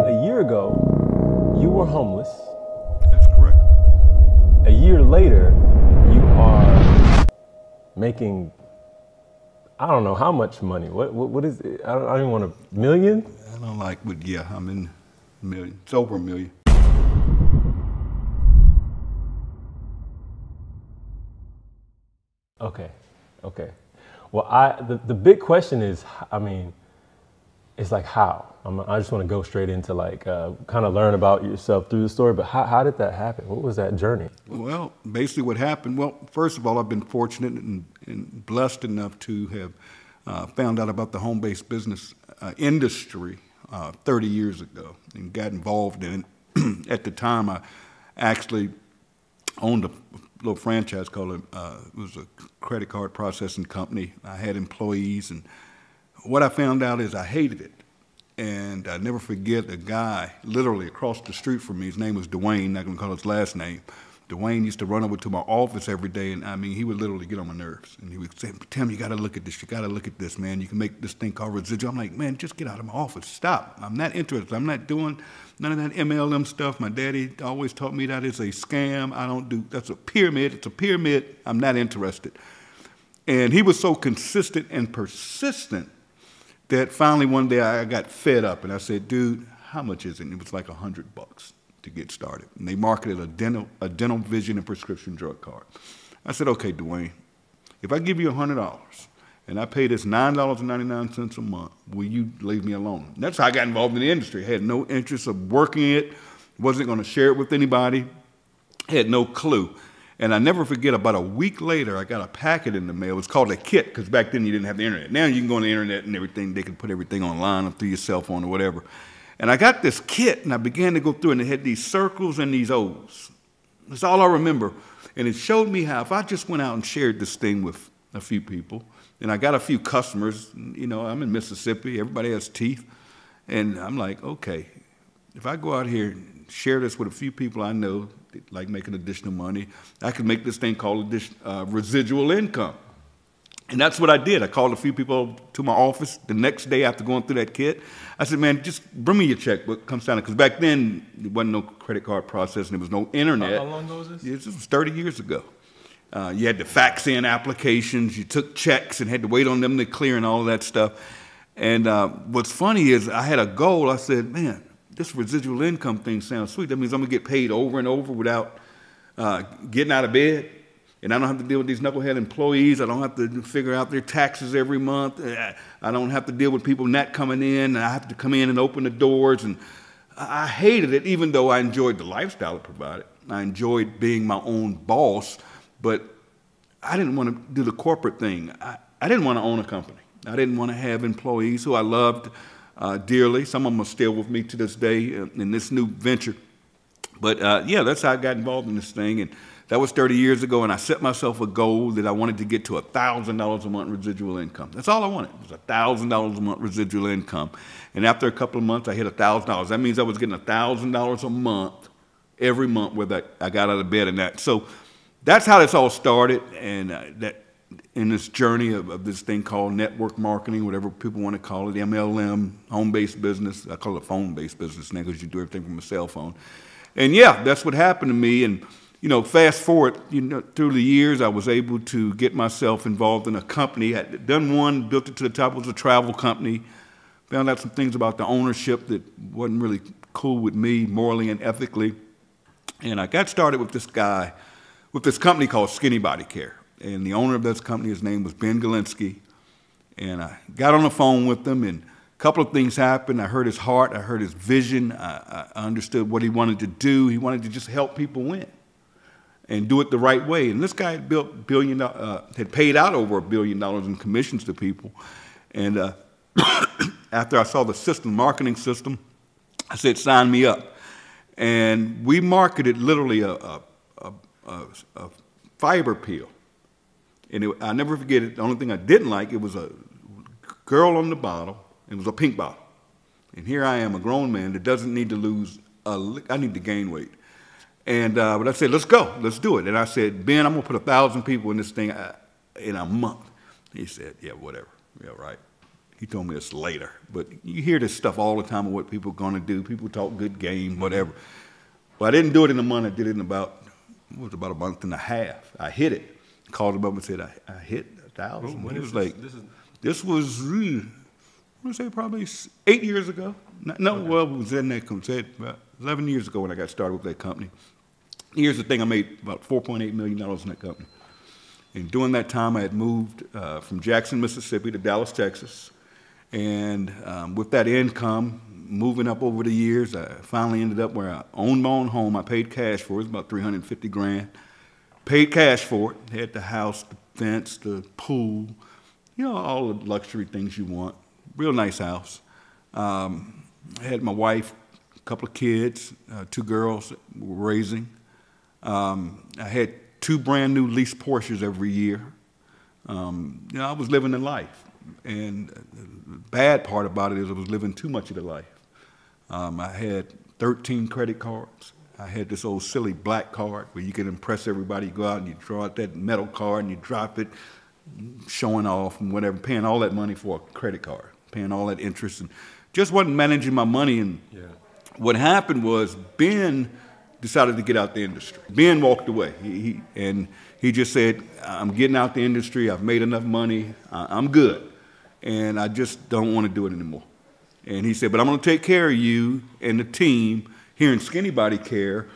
A year ago, you were homeless. That's correct. A year later, you are making, I don't know how much money. What is it? I don't even want a million? I don't like, but yeah, I'm in a million. It's over a million. Okay. Well, the big question is, I mean, it's like how? I just want to go straight into like kind of learn about yourself through the story, but how did that happen? What was that journey? Well, basically what happened, well, first of all, I've been fortunate and blessed enough to have found out about the home-based business industry 30 years ago and got involved in it. At the time, I actually owned a little franchise called, it was a credit card processing company. I had employees, and what I found out is I hated it. And I never forget a guy literally across the street from me. His name was Dwayne, not gonna call his last name. Dwayne used to run over to my office every day, and I mean, he would literally get on my nerves. And he would say, Tim, you gotta look at this, you gotta look at this, man. You can make this thing called residual. I'm like, man, just get out of my office, stop. I'm not interested, I'm not doing none of that MLM stuff. My daddy always taught me that is a scam. I don't do, that's a pyramid, it's a pyramid. I'm not interested. And he was so consistent and persistent that finally one day I got fed up and I said, dude, how much is it? And it was like $100 to get started. And they marketed a dental vision and prescription drug card. I said, okay, Dwayne, if I give you $100 and I pay this $9.99 a month, will you leave me alone? And that's how I got involved in the industry. I had no interest of working it, wasn't gonna share it with anybody, had no clue. And I never forget, about a week later, I got a packet in the mail. It was called a kit, because back then you didn't have the internet. Now you can go on the internet and everything. They can put everything online or through your cell phone or whatever. And I got this kit, and I began to go through, and it had these circles and these O's. That's all I remember. And it showed me how if I just went out and shared this thing with a few people, and I got a few customers, you know, I'm in Mississippi, everybody has teeth, and I'm like, okay, if I go out here and share this with a few people I know, like making additional money, I could make this thing called residual income. And that's what I did. I called a few people to my office the next day after going through that kit. I said, man, just bring me your checkbook, come sign it. Because back then, there wasn't no credit card processing, there was no internet. How long ago was this? This was 30 years ago. You had to fax in applications, you took checks and had to wait on them to clear and all of that stuff. And what's funny is I had a goal. I said, man, this residual income thing sounds sweet. That means I'm gonna get paid over and over without getting out of bed. And I don't have to deal with these knucklehead employees. I don't have to figure out their taxes every month. I don't have to deal with people not coming in. I have to come in and open the doors. And I hated it, even though I enjoyed the lifestyle it provided. I enjoyed being my own boss, but I didn't want to do the corporate thing. I didn't want to own a company. I didn't want to have employees who I loved dearly. Some of them are still with me to this day in this new venture. But yeah, that's how I got involved in this thing. And that was 30 years ago, and I set myself a goal that I wanted to get to $1,000 a month residual income. That's all I wanted, was $1,000 a month residual income. And after a couple of months, I hit $1,000. That means I was getting $1,000 a month, every month, whether I got out of bed and that. So that's how this all started, and that in this journey of this thing called network marketing, whatever people want to call it, MLM, home-based business. I call it phone-based business now because you do everything from a cell phone. And yeah, that's what happened to me. And you know, fast forward, you know, through the years, I was able to get myself involved in a company. I had done one, built it to the top. It was a travel company. Found out some things about the ownership that wasn't really cool with me, morally and ethically. And I got started with this guy, with this company called Skinny Body Care. And the owner of this company, his name was Ben Galinsky. And I got on the phone with him, and a couple of things happened. I heard his heart, I heard his vision. I understood what he wanted to do. He wanted to just help people win and do it the right way. And this guy had had paid out over $1 billion in commissions to people. And after I saw the system, marketing system, I said, sign me up. And we marketed literally a fiber peel. And I'll never forget it. The only thing I didn't like, it was a girl on the bottle. It was a pink bottle. And here I am, a grown man that doesn't need to lose I need to gain weight. And but I said, let's go, let's do it. And I said, Ben, I'm gonna put 1,000 people in this thing in a month. He said, yeah, whatever, yeah, right. He told me this later. But you hear this stuff all the time of what people are going to do. People talk good game, whatever. Well, I didn't do it in a month. I did it in about a month and a half. I hit it. Called him up and said, I hit 1,000. When he was this, like, this was, I want to say probably 8 years ago. No, okay. Well, it was in that company. About 11 years ago when I got started with that company. Here's the thing, I made about $4.8 million in that company. And during that time, I had moved from Jackson, Mississippi to Dallas, Texas. And with that income, moving up over the years, I finally ended up where I owned my own home. I paid cash for it. It was about $350,000. Paid cash for it. Had the house, the fence, the pool, you know, all the luxury things you want. Real nice house. I had my wife, a couple of kids, 2 girls that we were raising. I had 2 brand new leased Porsches every year. You know, I was living the life. And the bad part about it is I was living too much of the life. I had 13 credit cards. I had this old silly black card where you can impress everybody. You go out and you draw out that metal card and you drop it, showing off and whatever, paying all that money for a credit card, paying all that interest, and just wasn't managing my money. And what happened was Ben decided to get out the industry. Ben walked away. He just said, I'm getting out the industry. I've made enough money. I'm good. And I just don't want to do it anymore. And he said, but I'm going to take care of you and the team here in Skinny Body Care,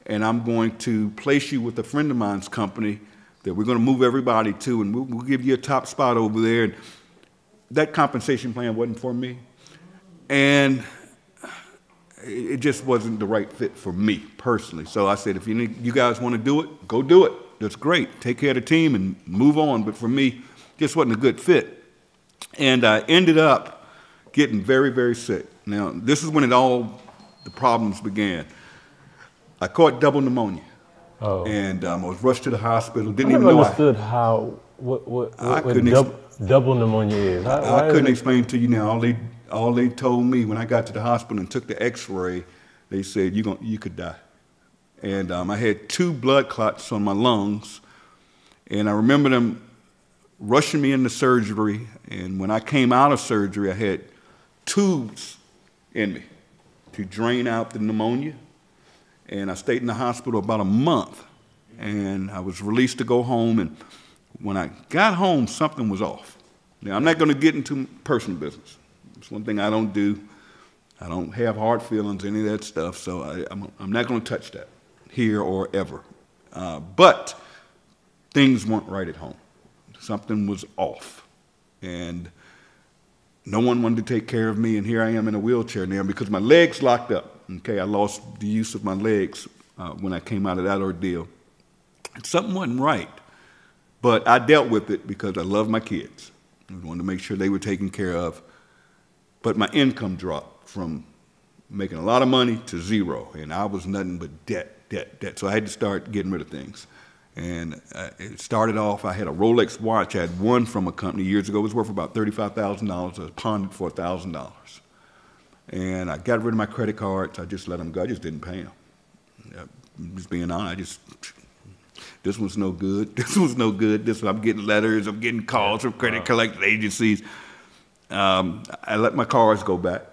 and I'm going to place you with a friend of mine's company that we're going to move everybody to, and we'll give you a top spot over there. And that compensation plan wasn't for me. And it just wasn't the right fit for me personally. So I said, if you guys want to do it, go do it. That's great. Take care of the team and move on. But for me, just wasn't a good fit. And I ended up getting very, very sick. Now, this is when all the problems began. I caught double pneumonia. Oh. And I was rushed to the hospital. Didn't even know. I understood what double pneumonia is. I couldn't explain to you now. All they told me when I got to the hospital and took the X-ray, they said you could die. And I had 2 blood clots on my lungs, and I remember them rushing me into surgery. And when I came out of surgery, I had tubes in me to drain out the pneumonia. And I stayed in the hospital about a month, and I was released to go home. And when I got home, something was off. Now, I'm not going to get into personal business. It's one thing I don't do. I don't have hard feelings, any of that stuff, so I'm not going to touch that here or ever. But things weren't right at home. Something was off, and no one wanted to take care of me, and here I am in a wheelchair now because my legs locked up. Okay, I lost the use of my legs when I came out of that ordeal. Something wasn't right, but I dealt with it because I love my kids. I wanted to make sure they were taken care of. But my income dropped from making a lot of money to 0, and I was nothing but debt. So I had to start getting rid of things. And it started off, I had a Rolex watch I had won from a company years ago. It was worth about $35,000. I pawned it for $1,000. And I got rid of my credit cards. I just let them go. I just didn't pay them. I'm just being honest. This was no good. This was no good. I'm getting letters. I'm getting calls from credit collection agencies. I let my cars go back.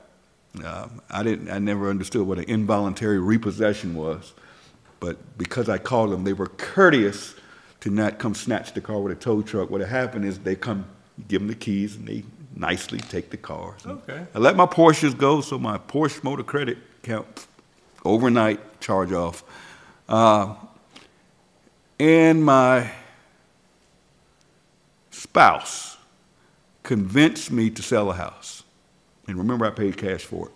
I never understood what an involuntary repossession was. But because I called them, they were courteous to not come snatch the car with a tow truck. What had happened is they come, give them the keys, and they nicely take the cars. Okay. I let my Porsches go, so my Porsche motor credit account overnight charge off. And my spouse convinced me to sell a house. And remember, I paid cash for it.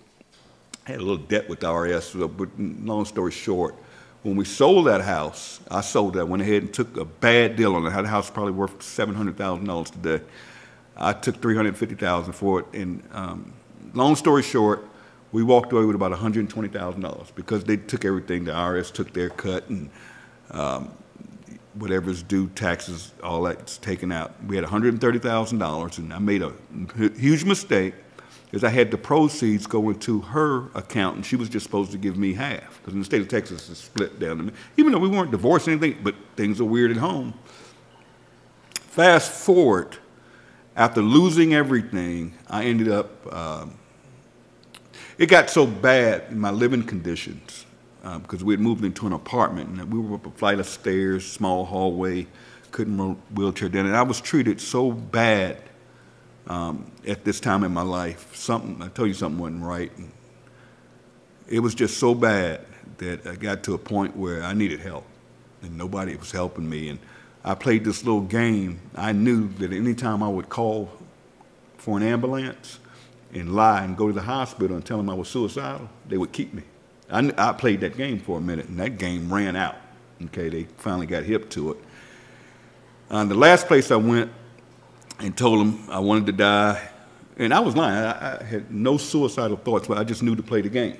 I had a little debt with the RS, but long story short, when we sold that house, I sold that, went ahead and took a bad deal on it. The house was probably worth $700,000 today. I took $350,000 for it, and long story short, we walked away with about $120,000 because they took everything. The IRS took their cut, and whatever's due, taxes, all that's taken out. We had $130,000, and I made a huge mistake because I had the proceeds go into her account, and she was just supposed to give me half because in the state of Texas, it's split down to me. Even though we weren't divorced or anything, but things are weird at home. Fast forward, after losing everything, I ended up, it got so bad in my living conditions, because we had moved into an apartment, and we were up a flight of stairs, small hallway, couldn't roll wheelchair down, and I was treated so bad at this time in my life. I told you something wasn't right. And it was just so bad that I got to a point where I needed help, and nobody was helping me. And I played this little game. I knew that anytime I would call for an ambulance and lie and go to the hospital and tell them I was suicidal, they would keep me. I played that game for a minute, and that game ran out. Okay, they finally got hip to it. The last place I went and told them I wanted to die, and I was lying. I had no suicidal thoughts, but I just knew to play the game.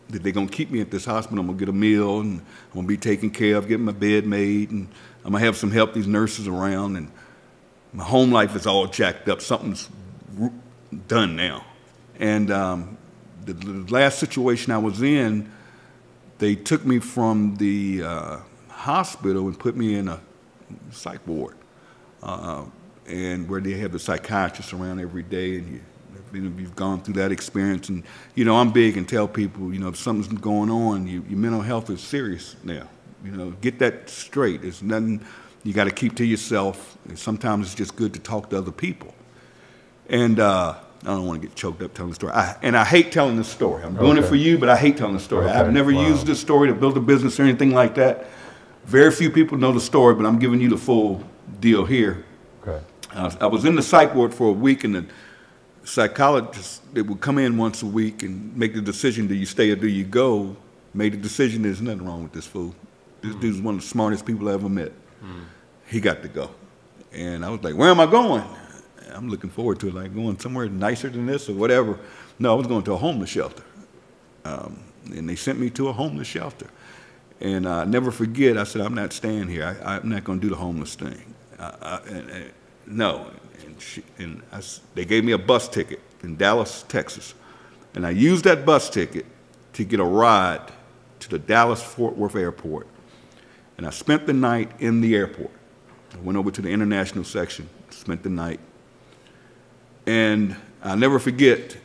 That they're going to keep me at this hospital, I'm going to get a meal, and I'm going to be taken care of, getting my bed made, and I'm going to have some help, these nurses around, and my home life is all jacked up. Something's done now. And the last situation I was in, they took me from the hospital and put me in a psych ward, and where they have the psychiatrists around every day, and you've gone through that experience. And you know, I'm big and tell people, you know, if something's going on, your mental health is serious now. You know, get that straight. It's nothing you got to keep to yourself. And sometimes it's just good to talk to other people. And I don't want to get choked up telling the story. I hate telling this story. I'm doing it for you, but I hate telling the story. Okay. I've never used this story to build a business or anything like that. Very few people know the story, but I'm giving you the full deal here. Okay. I was in the psych ward for a week, and the psychologist that would come in once a week and make the decision, do you stay or do you go, made the decision, there's nothing wrong with this fool. This dude's one of the smartest people I ever met. He got to go. And I was like, where am I going? I'm looking forward to it, like going somewhere nicer than this or whatever. No, I was going to a homeless shelter. And they sent me to a homeless shelter. And I never forget, I said, I'm not staying here. I'm not going to do the homeless thing. No. They gave me a bus ticket in Dallas, Texas. And I used that bus ticket to get a ride to the Dallas-Fort Worth airport. And I spent the night in the airport. I went over to the international section, spent the night. And I'll never forget,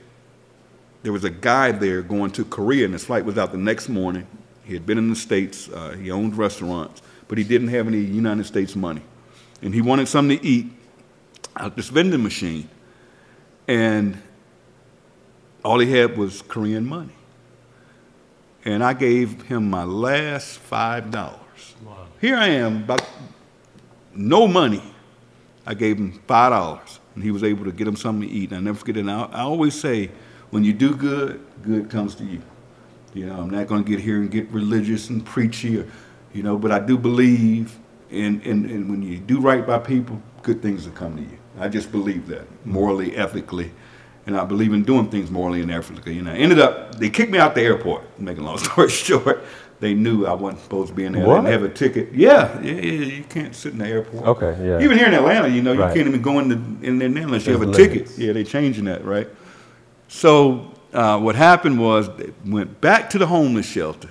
there was a guy there going to Korea, and his flight was out the next morning. He had been in the States, he owned restaurants, but he didn't have any United States money. And he wanted something to eat out this vending machine. And all he had was Korean money. And I gave him my last $5. Wow. Here I am, about no money. I gave him $5, and he was able to get him something to eat. And I never forget it. And I always say, when you do good, good comes to you. You know, I'm not going to get here and get religious and preachy, or, you know, but I do believe in when you do right by people, good things will come to you. I just believe that, morally, ethically. And I believe in doing things morally and ethically. And I ended up, they kicked me out the airport, making a long story short. They knew I wasn't supposed to be in there. What? I didn't have a ticket. Yeah, you can't sit in the airport. Okay, yeah. Even here in Atlanta, you know, you Right. can't even go in there now unless you have a There's ticket. limits. Yeah, they're changing that, right? So what happened was, they went back to the homeless shelter.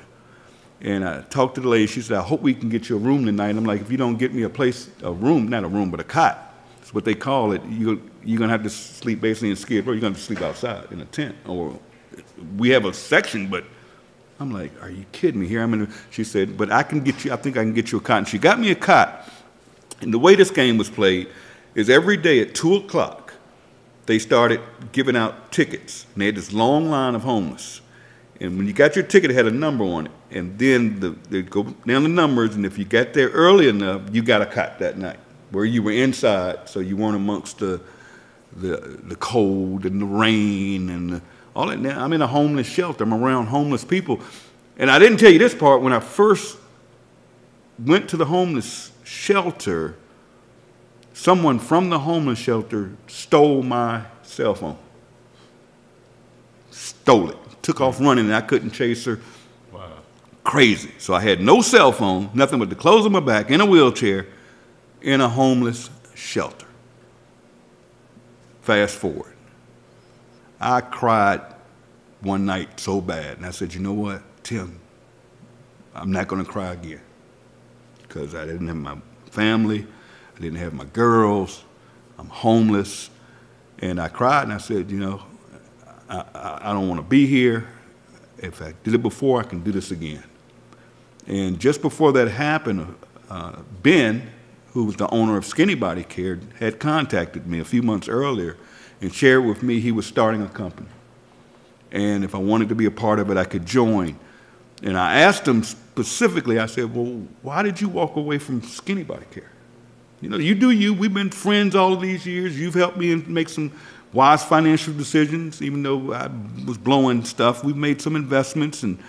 And I talked to the lady. She said, I hope we can get you a room tonight. I'm like, if you don't get me a room, not a room, but a cot. That's what they call it. You're going to have to sleep basically in Skid Row. You're going to sleep outside in a tent. Or we have a section, but I'm like, are you kidding me? Here I'm in. She said, but I can get you, I think I can get you a cot. And she got me a cot. And the way this game was played is every day at 2 o'clock, they started giving out tickets. And they had this long line of homeless. And when you got your ticket, it had a number on it. And then they'd go down the numbers, and if you got there early enough, you got a cot that night, where you were inside, so you weren't amongst the cold and the rain and all that. Now, I'm in a homeless shelter. I'm around homeless people. And I didn't tell you this part. When I first went to the homeless shelter, someone from the homeless shelter stole my cell phone. Stole it. Took off running, and I couldn't chase her. Wow. Crazy. So I had no cell phone, nothing but the clothes on my back, in a wheelchair, in a homeless shelter. Fast forward. I cried one night so bad, and I said, you know what, Tim, I'm not going to cry again, because I didn't have my family, I didn't have my girls, I'm homeless, And I cried and I said, you know, I don't want to be here. If I did it before, I can do this again. And just before that happened, Ben, who was the owner of Skinny Body Care, had contacted me a few months earlier and shared with me he was starting a company. And if I wanted to be a part of it, I could join. And I asked him specifically, I said, well, why did you walk away from Skinny Body Care? You know, you do you. We've been friends all of these years. You've helped me make some wise financial decisions, even though I was blowing stuff. We've made some investments, and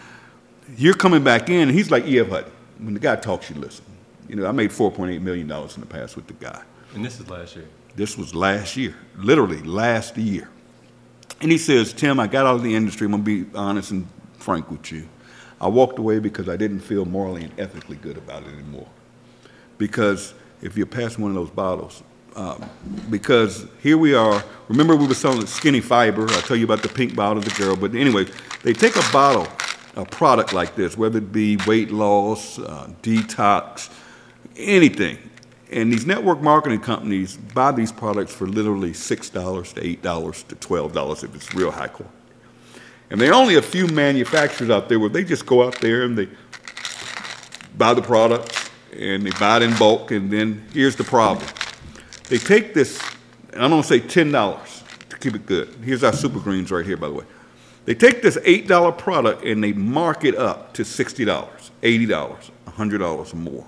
you're coming back in. And he's like E.F. Hutton. When the guy talks, you listen. You know, I made $4.8 million in the past with the guy. And this is last year? This was last year, literally last year. And he says, Tim, I got out of the industry. I'm going to be honest and frank with you. I walked away because I didn't feel morally and ethically good about it anymore. Because if you're passing one of those bottles, because here we are. Remember we were selling Skinny Fiber. I'll tell you about the pink bottle, the girl. But anyway, they take a bottle, a product like this, whether it be weight loss, detox, anything. And these network marketing companies buy these products for literally $6 to $8 to $12 if it's real high quality. And there are only a few manufacturers out there where they just go out there and they buy the product and they buy it in bulk, and then here's the problem. They take this, and I'm going to say $10 to keep it good. Here's our Super Greens right here, by the way. They take this $8 product and they mark it up to $60, $80, $100 or more,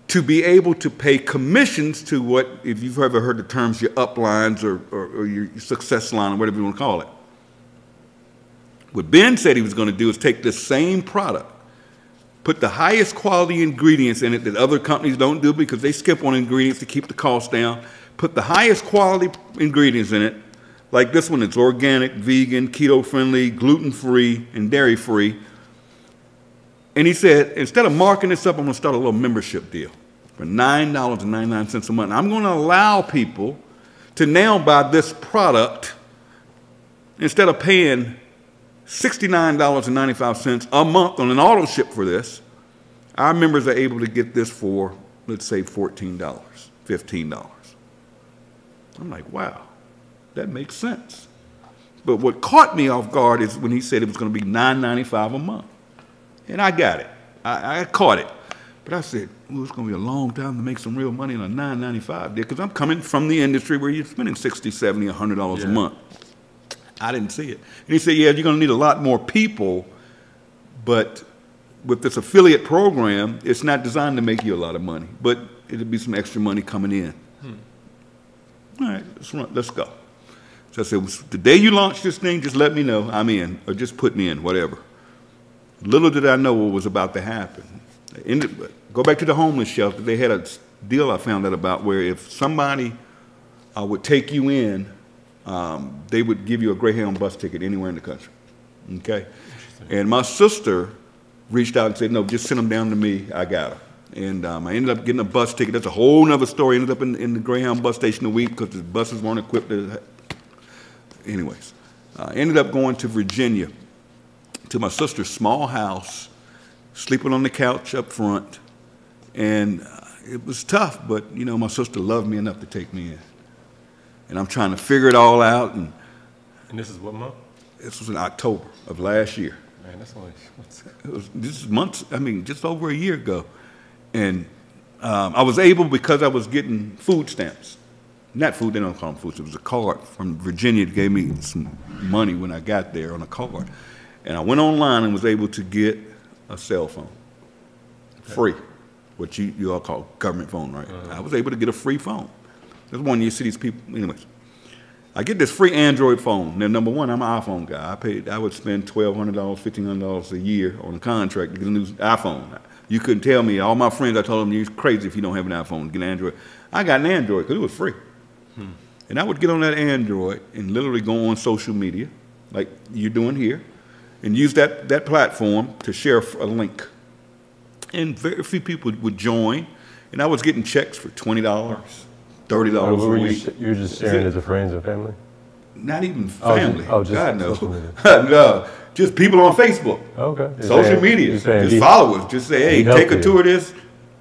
to be able to pay commissions to what, if you've ever heard the terms, your uplines or your success line or whatever you want to call it. What Ben said he was going to do is take this same product, put the highest quality ingredients in it that other companies don't do because they skip on ingredients to keep the cost down, put the highest quality ingredients in it, like this one, it's organic, vegan, keto-friendly, gluten-free, and dairy-free. And he said, instead of marking this up, I'm going to start a little membership deal for $9.99 a month. I'm going to allow people to now buy this product instead of paying $69.95 a month on an auto ship for this. Our members are able to get this for, let's say, $14, $15. I'm like, wow, that makes sense. But what caught me off guard is when he said it was going to be $9.95 a month. And I got it. I caught it. But I said, well, it's going to be a long time to make some real money on a $9.95 deal because I'm coming from the industry where you're spending $60, $70, $100 a month. I didn't see it. And he said, yeah, you're going to need a lot more people, but with this affiliate program, it's not designed to make you a lot of money, but it'll be some extra money coming in. All right, let's go. So I said, the day you launch this thing, just let me know I'm in, or just put me in, whatever. Little did I know what was about to happen. Go back to the homeless shelter. They had a deal I found out about where if somebody would take you in, they would give you a Greyhound bus ticket anywhere in the country, okay? And my sister reached out and said, no, just send them down to me, I got them. And I ended up getting a bus ticket. That's a whole nother story. Ended up in the Greyhound bus station a week because the buses weren't equipped. Anyways, I ended up going to Virginia to my sister's small house, sleeping on the couch up front. And it was tough, but, you know, my sister loved me enough to take me in. And I'm trying to figure it all out. And this is what month? This was in October of last year. Man, that's only this is months, I mean, just over a year ago. And I was able, because I was getting food stamps. Not food, they don't call them food stamps. It was a card from Virginia that gave me some money when I got there on a card. And I went online and was able to get a cell phone. Free. What you all call government phone, right? I was able to get a free phone. That's one you see these people, anyways. I get this free Android phone. Now, number one, I'm an iPhone guy. I would spend $1,200, $1,500 a year on a contract to get a new iPhone. You couldn't tell me, all my friends, I told them, you're crazy if you don't have an iPhone, get an Android. I got an Android because it was free. And I would get on that Android and literally go on social media, like you're doing here, and use that platform to share a link. And very few people would join, and I was getting checks for $20, $30 a week. You were just sharing it to friends and family? Not even family. Just God knows. social media. No, just people on Facebook. Okay. Social media. Just followers. Just say, hey, take a tour of this,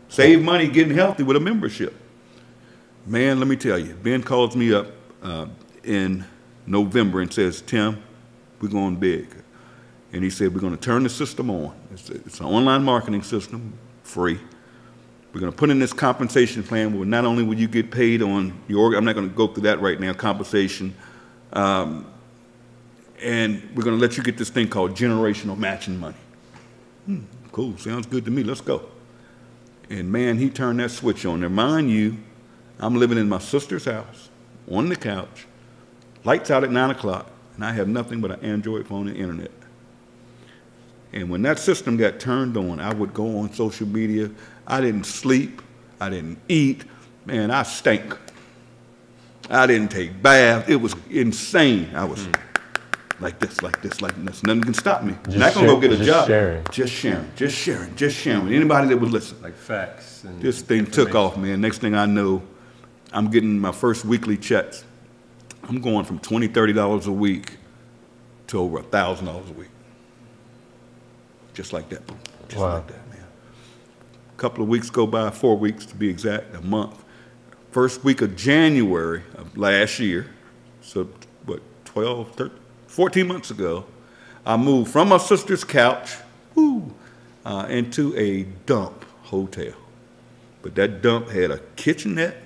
save money, getting healthy with a membership. Man, let me tell you, Ben calls me up in November and says, Tim, we're going big. And he said, we're going to turn the system on. It's an online marketing system, free. We're going to put in this compensation plan where not only will you get paid on your, I'm not going to go through that right now, compensation, and we're going to let you get this thing called generational matching money. Cool, sounds good to me, let's go. And man, he turned that switch on there. Mind you, I'm living in my sister's house, on the couch, lights out at 9 o'clock, and I have nothing but an Android phone and internet. And when that system got turned on, I would go on social media. I didn't sleep. I didn't eat. Man, I stank. I didn't take baths. It was insane. I was like this, like this, like this. Nothing can stop me. I'm not going to go get a job. Just sharing. Anybody that would listen. Like facts. And this thing took off, man. Next thing I know, I'm getting my first weekly checks. I'm going from $20, $30 a week to over $1,000 a week. Just like that. Just like that, man. A couple of weeks go by, 4 weeks to be exact, a month. First week of January of last year, so what, 12, 13, 14 months ago, I moved from my sister's couch into a dump hotel. But that dump had a kitchenette.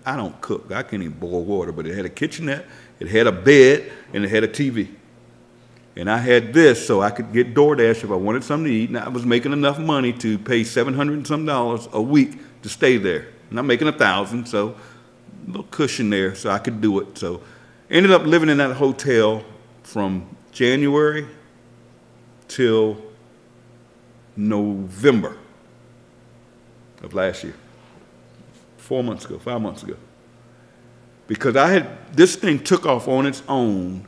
I don't cook. I can't even boil water, but it had a kitchenette, it had a bed, and it had a TV. And I had this so I could get DoorDash if I wanted something to eat. And I was making enough money to pay $700 and some a week to stay there. And I'm making $1,000, so a little cushion there so I could do it. So ended up living in that hotel from January till November of last year. 4 months ago, 5 months ago. Because this thing took off on its own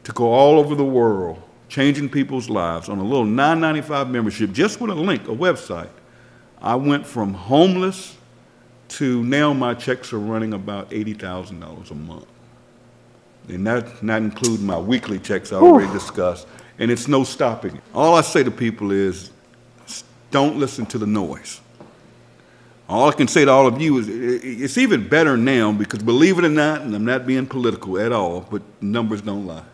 to go all over the world, changing people's lives on a little $9.95 membership, just with a link, a website. I went from homeless to now my checks are running about $80,000 a month. And that's not including my weekly checks I already discussed, and it's no stopping it. All I say to people is, don't listen to the noise. All I can say to all of you is, it's even better now because believe it or not, and I'm not being political at all, but numbers don't lie.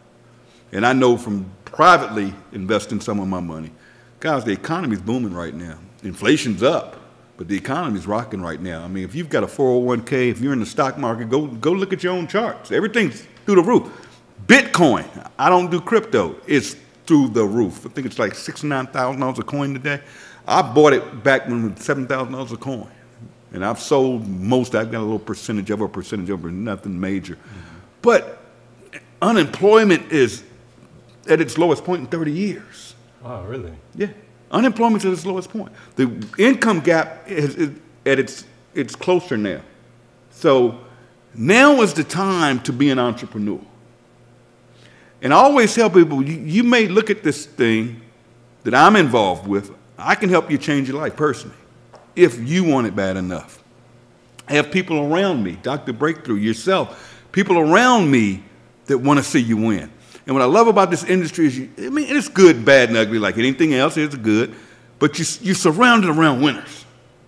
And I know from privately investing some of my money, guys, the economy's booming right now. Inflation's up, but the economy's rocking right now. I mean, if you've got a 401k, if you're in the stock market, go look at your own charts. Everything's through the roof. Bitcoin, I don't do crypto, it's through the roof. I think it's like $69,000 a coin today. I bought it back when it was $7,000 a coin. And I've sold most, I've got a little percentage over, nothing major. But unemployment is at its lowest point in 30 years. Wow, really? Yeah. Unemployment's at its lowest point. The income gap is at it's closer now. So now is the time to be an entrepreneur. And I always tell people, you may look at this thing that I'm involved with, I can help you change your life personally, if you want it bad enough. I have people around me, Dr. Breakthrough, yourself, people around me that want to see you win. And what I love about this industry is, it's good, bad, and ugly like anything else. It's good, but you're surrounded around winners.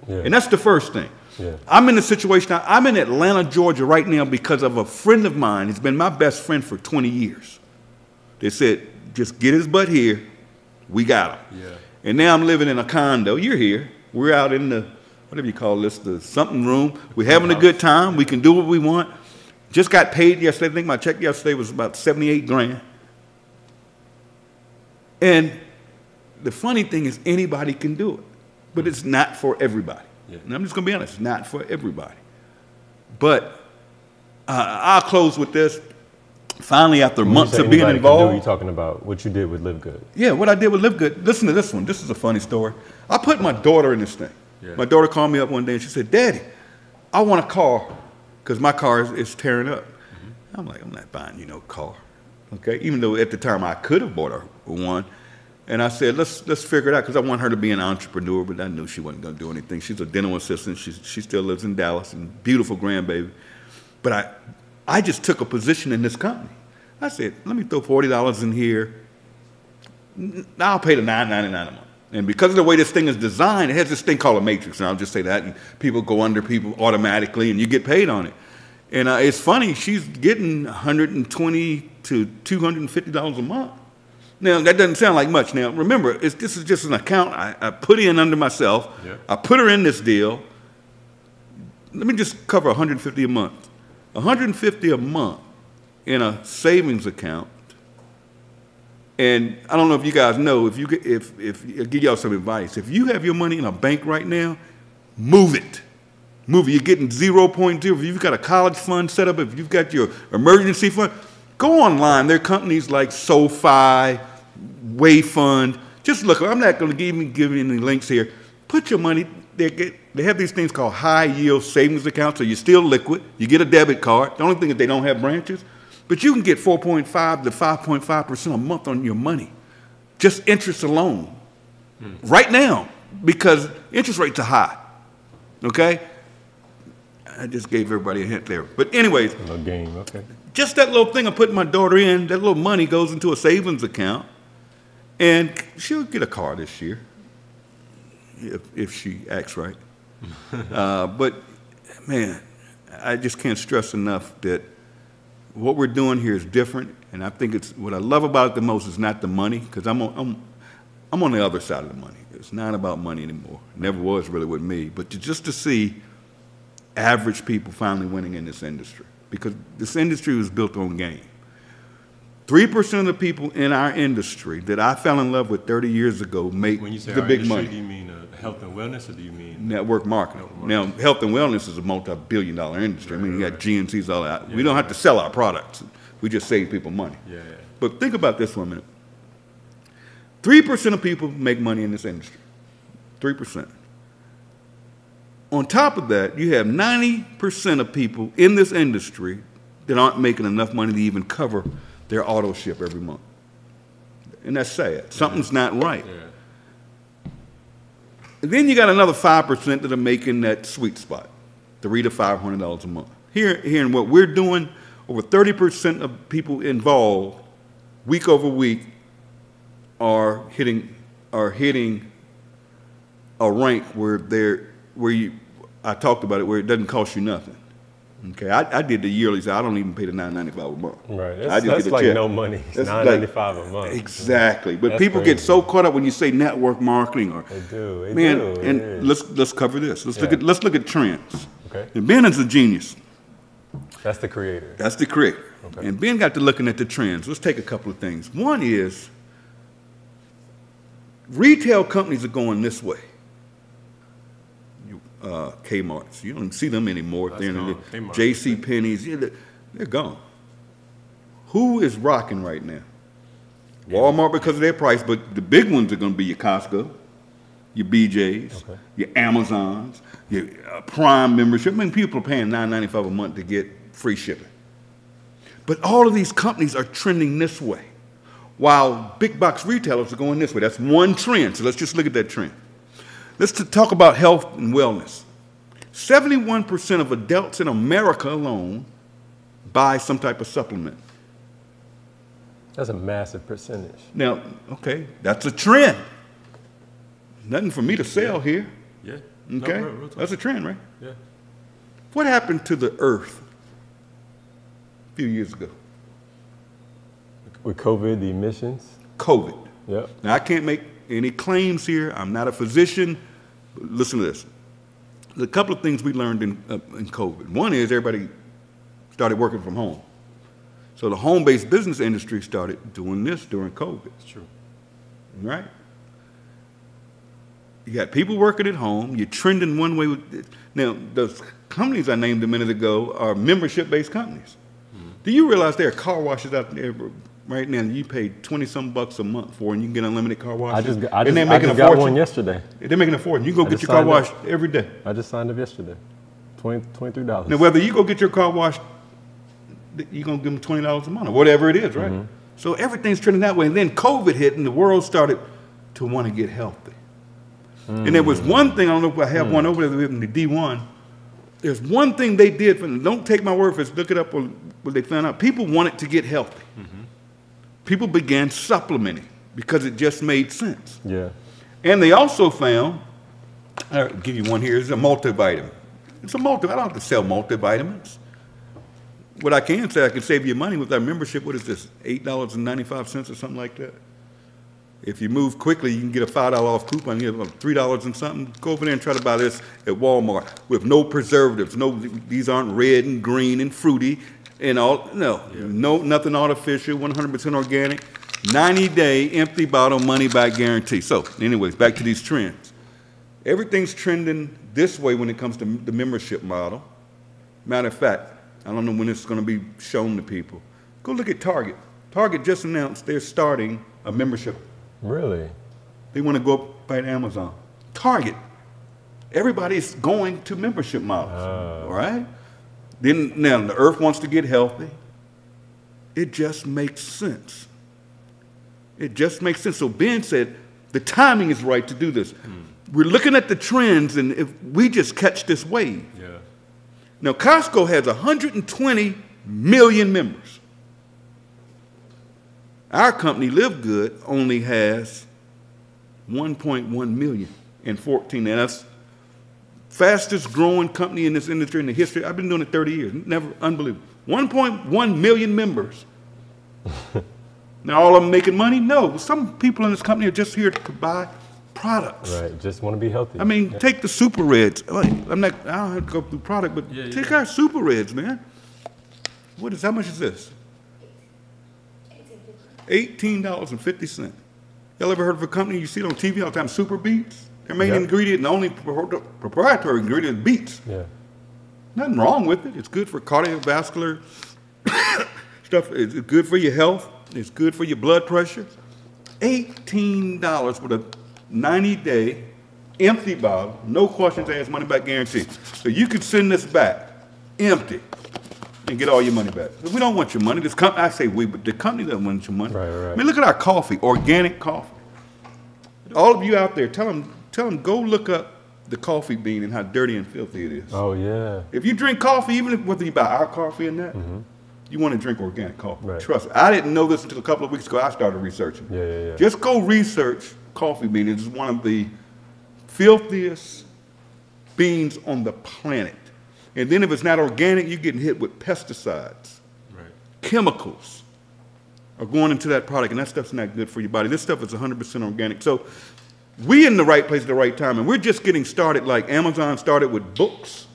Yeah. And that's the first thing. Yeah. I'm in a situation, I'm in Atlanta, Georgia right now because of a friend of mine. He's been my best friend for 20 years. They said, just get his butt here. We got him. Yeah. And now I'm living in a condo. You're here. We're out in the, whatever you call this, the something room. We're having a good time. We can do what we want. Just got paid yesterday. I think my check yesterday was about 78 grand. And the funny thing is anybody can do it, but it's not for everybody. Yeah. And I'm just going to be honest, it's not for everybody. But I'll close with this. Finally, after months of being involved. You're talking about what you did with LiveGood. Yeah, what I did with LiveGood. Listen to this one. This is a funny story. I put my daughter in this thing. Yeah. My daughter called me up one day and she said, Daddy, I want a car because my car is tearing up. Mm-hmm. I'm like, I'm not buying you no car. Okay, even though at the time I could have bought her one. And I said, let's figure it out because I want her to be an entrepreneur, but I knew she wasn't going to do anything. She's a dental assistant. She still lives in Dallas and beautiful grandbaby. But I just took a position in this company. I said, let me throw $40 in here. I'll pay the $9.99 a month. And because of the way this thing is designed, it has this thing called a matrix. And I'll just say that. And people go under people automatically, and you get paid on it. And it's funny, she's getting $120 to $250 a month. Now, that doesn't sound like much. Now, remember, this is just an account I put in under myself. Yep. I put her in this deal. Let me just cover $150 a month. $150 a month in a savings account. And I don't know if you guys know, if I'll give y'all some advice. If you have your money in a bank right now, move it. Move it. You're getting 0.0. If you've got a college fund set up, if you've got your emergency fund, go online. There are companies like SoFi, Wayfund. Just look. I'm not going to give you any links here. Put your money. They have these things called high yield savings accounts, so you're still liquid. You get a debit card. The only thing is they don't have branches. But you can get 4.5 to 5.5% a month on your money, just interest alone, right now, because interest rates are high. Okay? I just gave everybody a hint there. But anyways, no game. Okay. Just that little thing I put my daughter in, that little money goes into a savings account, and she'll get a car this year, if she acts right. But man, I just can't stress enough that what we're doing here is different, and I think it's what I love about it the most is not the money, because I'm on the other side of the money. It's not about money anymore. It never was really with me, but just to see average people finally winning in this industry, because this industry was built on game. 3% of the people in our industry that I fell in love with 30 years ago make when you say the big industry, money. Do you mean health and wellness, or do you mean network marketing? Now, health and wellness is a multi-billion-dollar industry. I mean, you got GNCs, all that. We don't have to sell our products. We just save people money. But think about this for a minute. 3% of people make money in this industry. 3%. On top of that, you have 90% of people in this industry that aren't making enough money to even cover their auto ship every month. And that's sad. Something's not right. And then you got another 5% that are making that sweet spot, $300 to $500 a month. Here in what we're doing, over 30% of people involved, week over week, are hitting a rank where I talked about it, where it doesn't cost you nothing. Okay, I did the yearly, so I don't even pay the $9.95 a month. Right, that's like no money. It's $9.95 a month. Exactly, but people get so caught up when you say network marketing, or they do. And let's cover this. Let's look at trends. Okay. And Ben is a genius. That's the creator. That's the creator. Okay. And Ben got to looking at the trends. Let's take a couple of things. One is retail companies are going this way. Kmart's. You don't see them anymore. J.C. Penney's, they're gone. Who is rocking right now? Walmart because of their price, but the big ones are going to be your Costco, your BJ's, your Amazons, your Prime membership. I mean, people are paying $9.95 a month to get free shipping. But all of these companies are trending this way, while big box retailers are going this way. That's one trend, so let's just look at that trend. Let's talk about health and wellness. 71% of adults in America alone buy some type of supplement. That's a massive percentage. Now, okay, that's a trend. Nothing for me to sell here. Yeah. Okay, no, that's a trend, right? Yeah. What happened to the earth a few years ago? With COVID, the emissions? COVID. Yep. Now, I can't make any claims here. I'm not a physician. But listen to this. There's a couple of things we learned in COVID. One is everybody started working from home. So the home-based business industry started doing this during COVID. It's true. Right? You got people working at home. You're trending one way with this. Now, those companies I named a minute ago are membership-based companies. Mm-hmm. Do you realize there are car washes out there right now you pay 20-some bucks a month for, and you can get unlimited car washes? I just got one yesterday. They're making a fortune. You go get your car washed every day. I just signed up yesterday. $23. Now, whether you go get your car washed, you're going to give them $20 a month or whatever it is, right? Mm-hmm. So everything's trending that way. And then COVID hit, and the world started to want to get healthy. Mm. And there was one thing, I don't know if I have one over there in the D1. There's one thing they did for them. Don't take my word for it. Look it up what they found out. People wanted to get healthy. Mm-hmm. People began supplementing because it just made sense. Yeah. And they also found, I'll give you one here, it's a multivitamin. It's a multivitamin. I don't have to sell multivitamins. what I can say, I can save you money with our membership. What is this, $8.95 or something like that? If you move quickly, you can get a $5 off coupon. You have $3 and something. Go over there and try to buy this at Walmart with no preservatives. No, these aren't red and green and fruity and all. No, nothing artificial. 100% organic. 90-day empty bottle money back guarantee. So, anyways, back to these trends. Everything's trending this way when it comes to the membership model. Matter of fact, I don't know when it's going to be shown to people. Go look at Target. Target just announced they're starting a membership. Really? They want to go up by Amazon. Target. Everybody's going to membership models, all right? Then now the earth wants to get healthy. It just makes sense. It just makes sense. So Ben said the timing is right to do this. We're looking at the trends, and if we just catch this wave. Yeah. Now Costco has 120 million members. Our company, LiveGood, only has 1.1 million in 14. And that's fastest growing company in this industry in the history. I've been doing it 30 years. Never, unbelievable. 1.1 million members. Now all of them making money? No. Some people in this company are just here to buy products. Right. Just want to be healthy. I mean, take the Super Reds. I don't have to go through product, but take our Super Reds, man. How much is this? $18.50. Y'all ever heard of a company you see it on TV all the time, Super Beets? Their main ingredient and the only proprietary ingredient is beets. Yeah. Nothing wrong with it. It's good for cardiovascular stuff. It's good for your health. It's good for your blood pressure. $18 with a 90-day empty bottle, no questions asked, money back guarantee. So you could send this back empty and get all your money back. We don't want your money. This company, I say we, but the company doesn't want your money. Right. I mean, look at our coffee, organic coffee. All of you out there, tell them, go look up the coffee bean and how dirty and filthy it is. Oh, yeah. If you drink coffee, even whether you buy our coffee or not, you want to drink organic coffee. Right. Trust me. I didn't know this until a couple of weeks ago. I started researching. Yeah. Just go research coffee bean. It's one of the filthiest beans on the planet. And then if it's not organic, you're getting hit with pesticides. Right. Chemicals are going into that product, and that stuff's not good for your body. This stuff is 100% organic. So we're in the right place at the right time, and we're just getting started like Amazon started with books.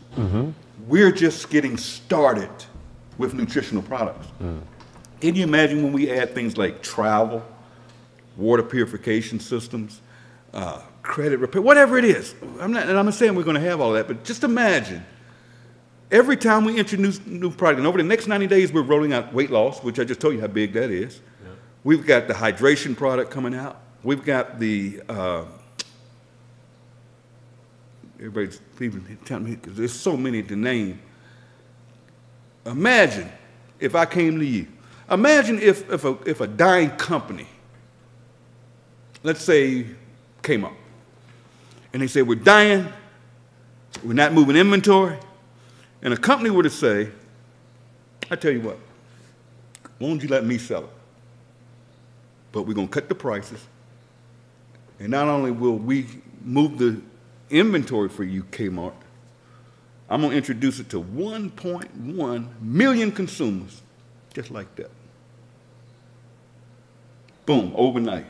We're just getting started with nutritional products. Can you imagine when we add things like travel, water purification systems, credit repair, whatever it is? I'm not saying we're going to have all that, but just imagine every time we introduce new product, and over the next 90 days, we're rolling out weight loss, which I just told you how big that is. Yeah. We've got the hydration product coming out. We've got the, everybody's telling me, because there's so many to name. Imagine if I came to you. Imagine if a dying company, let's say Kmart, and they say, we're dying, we're not moving inventory, and a company were to say, I tell you what, why don't you let me sell it? But we're going to cut the prices, and not only will we move the inventory for you, Kmart, I'm going to introduce it to 1.1 million consumers, just like that. Boom, overnight.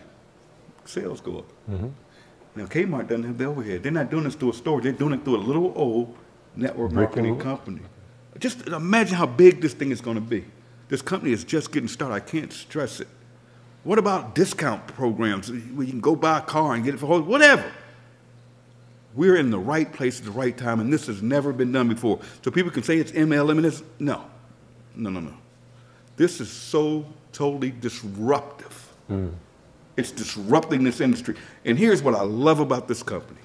Sales go up. Now, Kmart doesn't have the overhead. They're not doing this through a store. They're doing it through a little old network marketing company. Just imagine how big this thing is going to be. This company is just getting started. I can't stress it. What about discount programs where you can go buy a car and get it for whatever? We're in the right place at the right time, and this has never been done before. So people can say it's MLM, and it's no. This is so totally disruptive. It's disrupting this industry. And here's what I love about this company.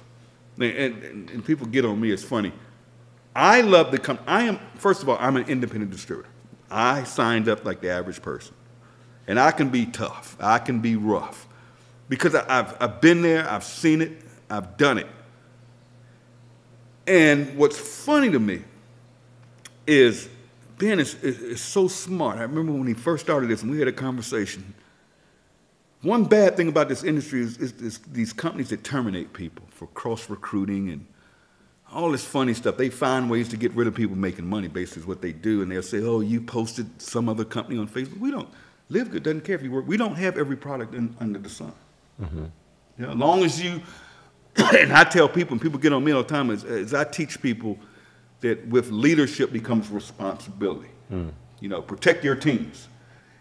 And people get on me, it's funny. I love the company. First of all, I'm an independent distributor. I signed up like the average person. And I can be tough. I can be rough. Because I've been there, I've seen it, I've done it. And what's funny to me is Ben is so smart. I remember when he first started this and we had a conversation. One bad thing about this industry is these companies that terminate people for cross-recruiting and, all this funny stuff. They find ways to get rid of people making money, basically is what they do. And they'll say, oh, you posted some other company on Facebook. We don't. LiveGood doesn't care if you work. We don't have every product under the sun. Mm-hmm. You know, as long as you, and I tell people, and people get on me all the time, is I teach people that with leadership becomes responsibility. Mm. You know, protect your teams.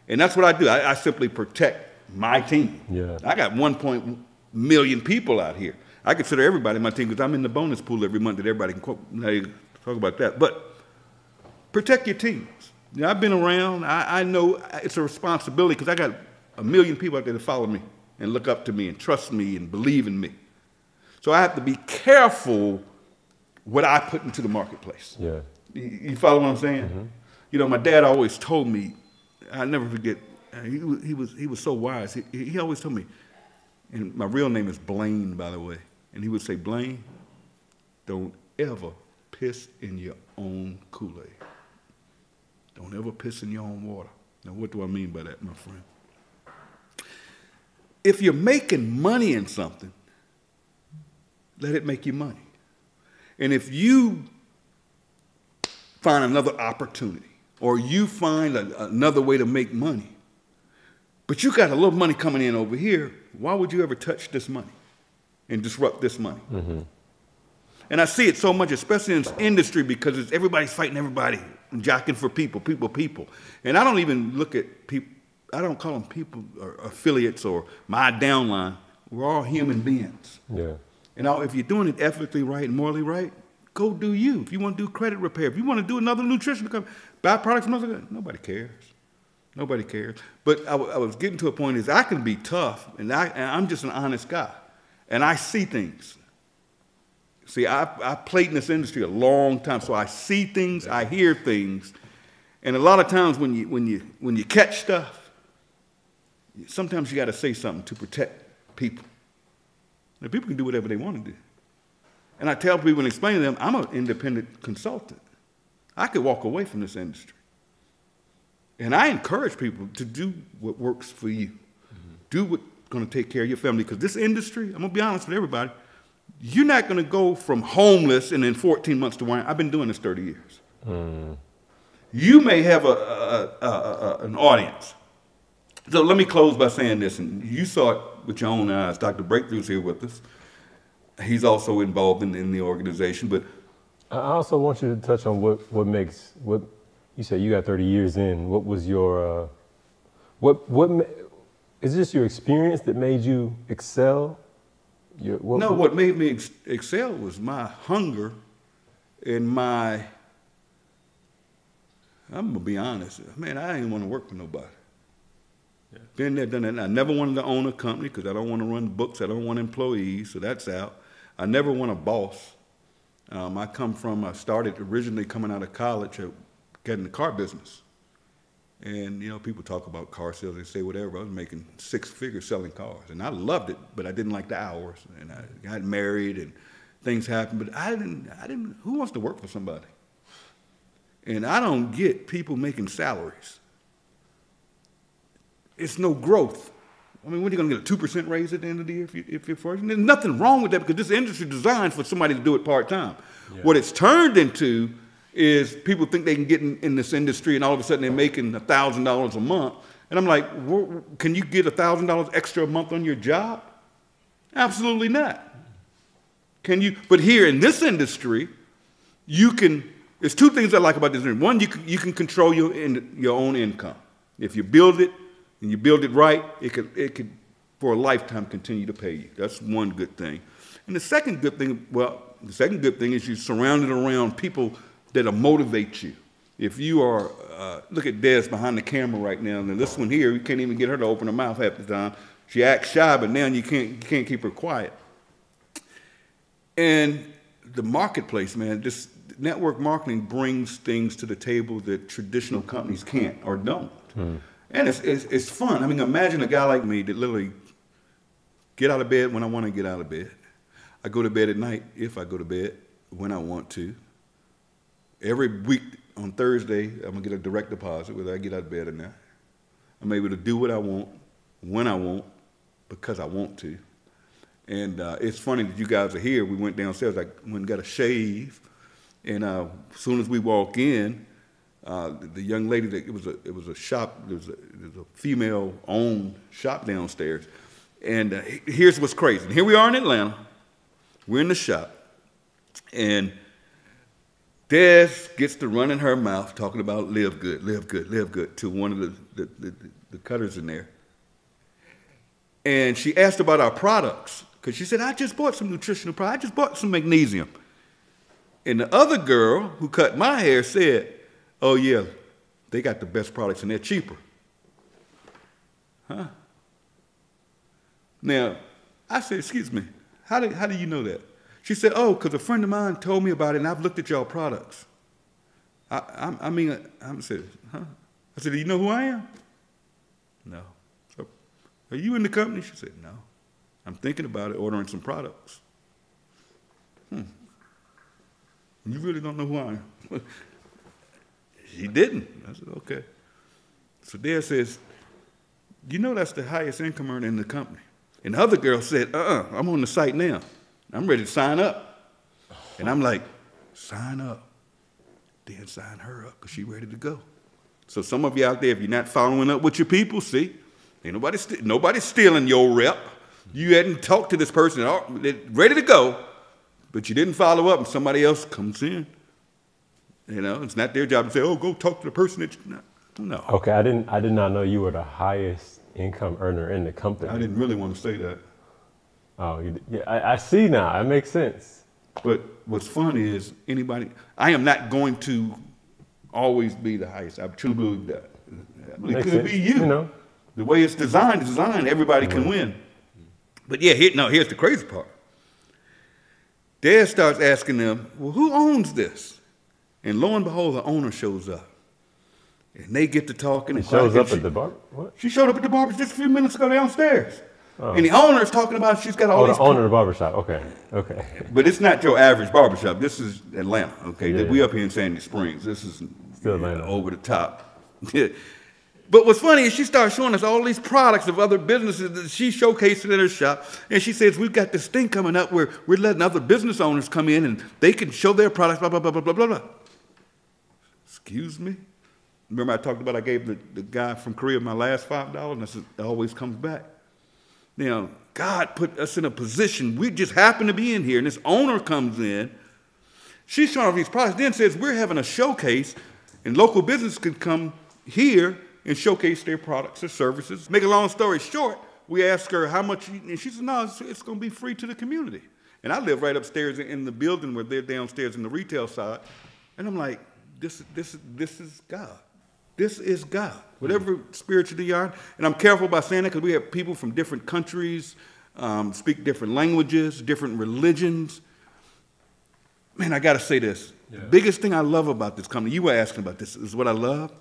And that's what I do. I simply protect my team. Yeah. I got 1 million people out here. I consider everybody my team because I'm in the bonus pool every month that everybody can talk about that. But protect your teams. You know, I've been around. I know it's a responsibility because I got 1 million people out there that follow me and look up to me and trust me and believe in me. So I have to be careful what I put into the marketplace. Yeah. You follow what I'm saying? Mm-hmm. You know, my dad always told me, I'll never forget, he was so wise. He always told me, and my real name is Blaine, by the way, and he would say, Blaine, don't ever piss in your own Kool-Aid. Don't ever piss in your own water. Now, what do I mean by that, my friend? If you're making money in something, let it make you money. And if you find another opportunity or you find another way to make money, but you got a little money coming in over here, why would you ever touch this money and disrupt this money? Mm-hmm. And I see it so much, especially in this industry, because everybody's fighting everybody and jockeying for people. And I don't even look at people, I don't call them people or affiliates or my downline. We're all human beings. Yeah. And if you're doing it ethically right and morally right, go do you. If you want to do credit repair, if you want to do another nutrition company, buy products from us, nobody cares. Nobody cares. But I was getting to a point is I can be tough, and I'm just an honest guy. And I see things. See, I played in this industry a long time, so I see things, I hear things. And a lot of times when you catch stuff, sometimes you got to say something to protect people. Now, people can do whatever they want to do. And I tell people and explain to them, I'm an independent consultant. I could walk away from this industry. And I encourage people to do what works for you. Mm-hmm. Do what's going to take care of your family. Because this industry, I'm going to be honest with everybody, you're not going to go from homeless and in 14 months to wine. I've been doing this 30 years. Mm. You may have an audience. So let me close by saying this, and you saw it with your own eyes. Dr. Breakthrough's here with us. He's also involved in the organization. But I also want you to touch on what you said you got 30 years in. What was your is this your experience that made you excel? What made me excel was my hunger and I'm gonna be honest, man, I didn't want to work for nobody. Yeah. Been there, done that. I never wanted to own a company because I don't want to run books. I don't want employees, so that's out. I never want a boss. I started originally coming out of college getting the car business. And, you know, people talk about car sales, they say whatever. I was making 6 figures selling cars. And I loved it, but I didn't like the hours. And I got married and things happened. But I didn't, who wants to work for somebody? And I don't get people making salaries. It's no growth. I mean, when are you going to get a 2% raise at the end of the year if you're fortunate? There's nothing wrong with that because this industry is designed for somebody to do it part-time. Yeah. What it's turned into is people think they can get in this industry and all of a sudden they're making $1,000 a month. And I'm like, can you get $1,000 extra a month on your job? Absolutely not. Can you? But here in this industry, there's 2 things I like about this industry. One, you can control your own income. If you build it, and you build it right, it could for a lifetime continue to pay you. That's one good thing. And the second good thing is you're surrounded around people that'll motivate you. If you are, look at Des behind the camera right now, and this one here, you can't even get her to open her mouth half the time. She acts shy, but now you can't keep her quiet. And the marketplace, man, this network marketing brings things to the table that traditional companies can't or don't. Hmm. And it's fun. I mean, imagine a guy like me that literally get out of bed when I want to get out of bed. I go to bed at night if I go to bed when I want to. Every week on Thursday, I'm going to get a direct deposit whether I get out of bed or not. I'm able to do what I want, when I want, because I want to. And it's funny that you guys are here. We went downstairs, I went and got a shave. And as soon as we walk in, the young lady, it was a shop, there was a female-owned shop downstairs. And here's what's crazy. And here we are in Atlanta. We're in the shop. And Des gets to running her mouth talking about live good, live good, live good to one of the cutters in there. And she asked about our products because she said, I just bought some nutritional products. I just bought some magnesium. And the other girl who cut my hair said, oh, yeah, they got the best products and they're cheaper. Huh? Now, I said, excuse me, how do you know that? She said, oh, because a friend of mine told me about it and I've looked at y'all products. I said, huh? I said, do you know who I am? No. So, are you in the company? She said, no. I'm thinking about it, ordering some products. You really don't know who I am? She didn't. I said, okay. So Dad says, you know that's the highest income earner in the company. And the other girl said, I'm on the site now. I'm ready to sign up. And I'm like, sign up. Dad signed her up because she's ready to go. So some of you out there, if you're not following up with your people, see, ain't nobody's stealing your rep. You hadn't talked to this person, they're ready to go, but you didn't follow up and somebody else comes in. You know, it's not their job to say, oh, go talk to the person that you not. No. Okay, I did not know you were the highest income earner in the company. I didn't really want to say that. Oh, yeah, I see now. It makes sense. But what's funny is I am not going to always be the highest. I truly believe that. It could be you. Know. The way it's designed, everybody can win. But yeah, here's the crazy part. Dad starts asking them, well, who owns this? And lo and behold, the owner shows up. And they get to talking. She shows up at the bar? What? She showed up at the barber just a few minutes ago downstairs. Oh. And the owner is talking about she's got all these. The owner of the barbershop. Okay. But it's not your average barbershop. This is Atlanta. Okay. Yeah. We up here in Sandy Springs. This is still Atlanta. Over the top. But what's funny is she starts showing us all these products of other businesses that she showcased in her shop. And she says, we've got this thing coming up where we're letting other business owners come in and they can show their products, blah, blah, blah, blah, blah, blah, blah. Excuse me? Remember I talked about I gave the guy from Korea my last $5 and I said, it always comes back. Now, God put us in a position, we just happen to be in here and this owner comes in. She's showing off these products, then says we're having a showcase and local business can come here and showcase their products or services. Make a long story short, we asked her how much, and she said, no, it's going to be free to the community. And I live right upstairs in the building where they're downstairs in the retail side. And I'm like, this is God. This is God. Whatever spiritually you are. And I'm careful about saying that because we have people from different countries, speak different languages, different religions. Man, I got to say this. Yeah. The biggest thing I love about this company, you were asking about this, is what I love.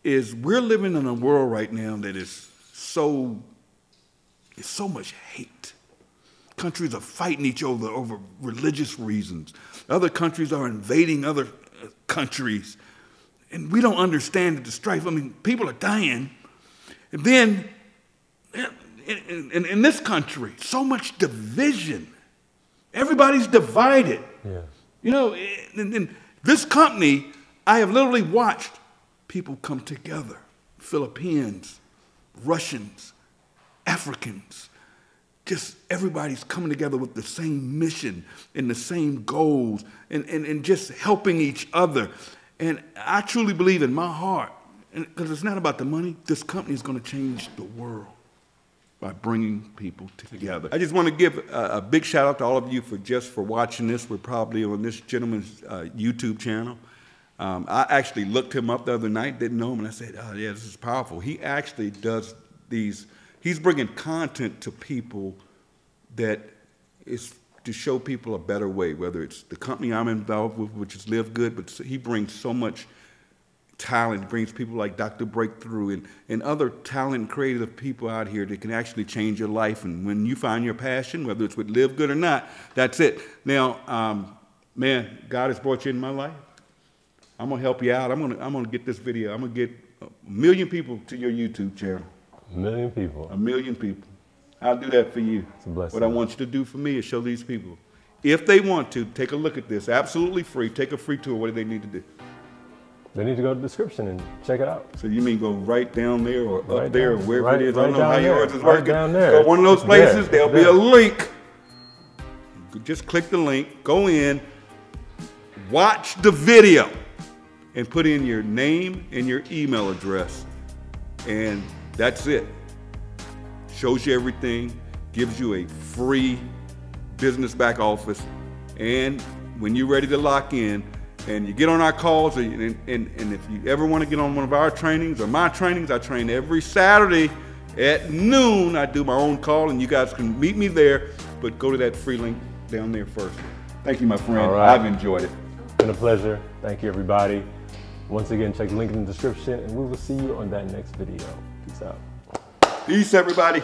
Is we're living in a world right now that is so much hate. Countries are fighting each other over religious reasons. Other countries are invading other countries. And we don't understand the strife. I mean, people are dying. And then, in this country, so much division. Everybody's divided. Yeah. You know, in this company, I have literally watched people come together, Philippines, Russians, Africans, just everybody's coming together with the same mission and the same goals and just helping each other. And I truly believe in my heart, because it's not about the money, this company is going to change the world by bringing people together. I just want to give a big shout out to all of you for watching this. We're probably on this gentleman's YouTube channel. I actually looked him up the other night, didn't know him, and I said, oh, yeah, this is powerful. He actually does these, he's bringing content to people that is to show people a better way, whether it's the company I'm involved with, which is LiveGood, but he brings so much talent, brings people like Dr. Breakthrough and other talented, creative people out here that can actually change your life. And when you find your passion, whether it's with LiveGood or not, that's it. Now, man, God has brought you in my life. I'm gonna help you out. I'm gonna get this video. I'm gonna get 1 million people to your YouTube channel. 1 million people. 1 million people. I'll do that for you. It's a blessing. What I want you to do for me is show these people, if they want to, take a look at this, absolutely free, take a free tour. What do they need to do? They need to go to the description and check it out. So you mean go right down there or right up there down, or wherever right, it is? Right I don't know how yours is working. Down there. Go one of those places, there'll be a link. Just click the link, go in, watch the video, and put in your name and your email address. And that's it. Shows you everything, gives you a free business back office. And when you're ready to lock in, and you get on our calls, and if you ever want to get on one of our trainings or my trainings, I train every Saturday at noon. I do my own call, and you guys can meet me there, but go to that free link down there first. Thank you, my friend. All right. I've enjoyed it. It's been a pleasure. Thank you, everybody. Once again, check the link in the description, and we will see you on that next video. Peace out. Peace, everybody.